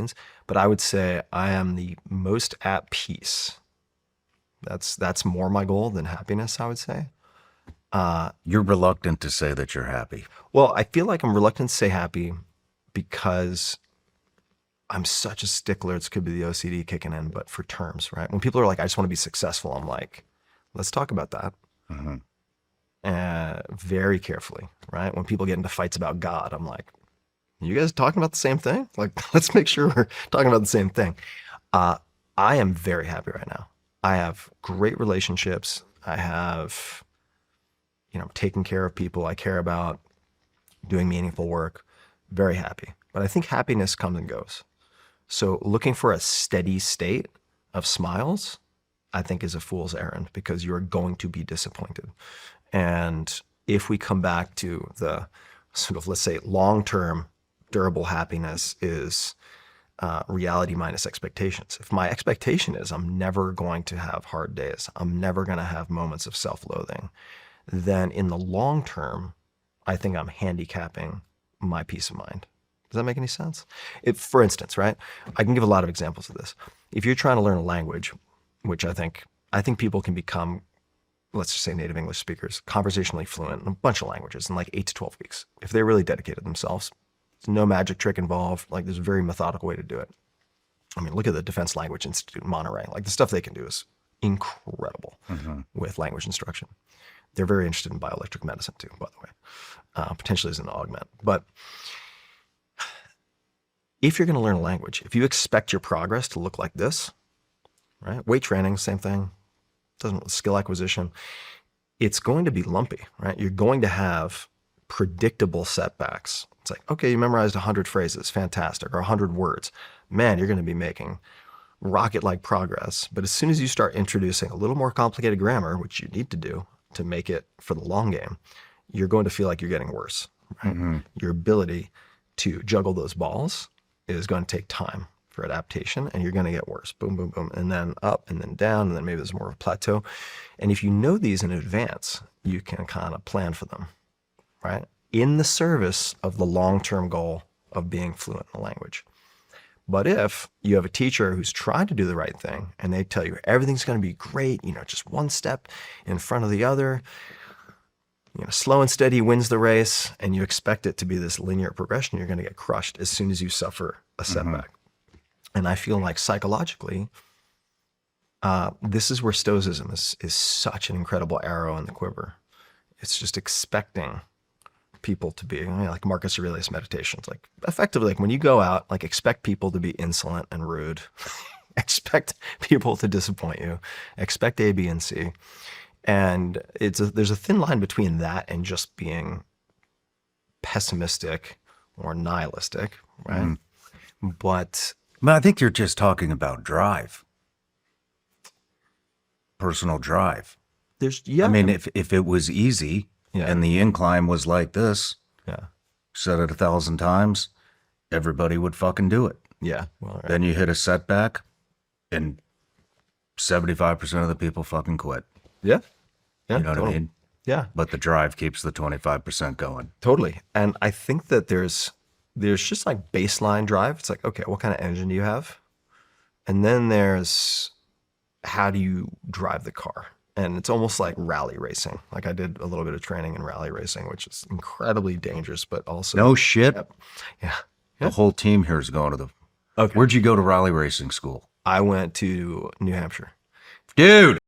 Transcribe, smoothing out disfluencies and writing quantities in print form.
means, but I would say I am the most at peace. That's more my goal than happiness, I would say. You're reluctant to say that you're happy. Well, I feel like I'm reluctant to say happy because I'm such a stickler. It could be the OCD kicking in, but for terms, right? When people are like, I just want to be successful, I'm like, let's talk about that. Very carefully, right? When people get into fights about God, I'm like, you guys talking about the same thing? Like, let's make sure we're talking about the same thing. I am very happy right now. I have great relationships. I have, taking care of people I care about, doing meaningful work. Very happy. But I think happiness comes and goes. So looking for a steady state of smiles, I think is a fool's errand because you're going to be disappointed. And if we come back to the sort of, let's say, long-term durable happiness is reality minus expectations. If my expectation is I'm never going to have hard days, I'm never going to have moments of self-loathing, then in the long term, I think I'm handicapping my peace of mind. Does that make any sense? For instance, right? I can give a lot of examples of this. If you're trying to learn a language, which I think people can become, let's just say native English speakers, conversationally fluent in a bunch of languages in like 8 to 12 weeks, if they really dedicated themselves. There's no magic trick involved. Like there's a very methodical way to do it. I mean, look at the Defense Language Institute in Monterey. Like the stuff they can do is incredible with language instruction. They're very interested in bioelectric medicine too, by the way, potentially as an augment. But if you're going to learn a language, if you expect your progress to look like this, right? Weight training, same thing. Skill acquisition, it's going to be lumpy, right? You're going to have predictable setbacks. It's like, okay, you memorized 100 phrases, fantastic, or 100 words. Man, you're going to be making rocket-like progress. But as soon as you start introducing a little more complicated grammar, which you need to do to make it for the long game, you're going to feel like you're getting worse. Right? Your ability to juggle those balls is going to take time for adaptation, and you're going to get worse. Boom, boom, boom, and then up and then down, and then maybe there's more of a plateau. And if you know these in advance, you can kind of plan for them, right? In the service of the long-term goal of being fluent in the language. But if you have a teacher who's trying to do the right thing and they tell you everything's going to be great, just one step in front of the other, slow and steady wins the race, and you expect it to be this linear progression, you're going to get crushed as soon as you suffer a setback. And I feel like psychologically, this is where Stoicism is such an incredible arrow in the quiver. It's just expecting people to be, like Marcus Aurelius meditations, like effectively, like when you go out, like expect people to be insolent and rude, expect people to disappoint you, expect A, B, and C. And there's a thin line between that and just being pessimistic or nihilistic, right? But I think you're just talking about drive, personal drive. I mean, if it was easy and the incline was like this, said it 1,000 times, everybody would fucking do it. Yeah. Well, right. Then you hit a setback and 75% of the people fucking quit. Yeah. You know what I mean? Yeah. But the drive keeps the 25% going. Totally. And I think that there's just like baseline drive. It's like, okay, what kind of engine do you have? And then there's how do you drive the car? And it's almost like rally racing. Like I did a little bit of training in rally racing, which is incredibly dangerous, but also. No shit. Yeah. The whole team here is going to the. Okay. Where'd you go to rally racing school? I went to New Hampshire. Dude.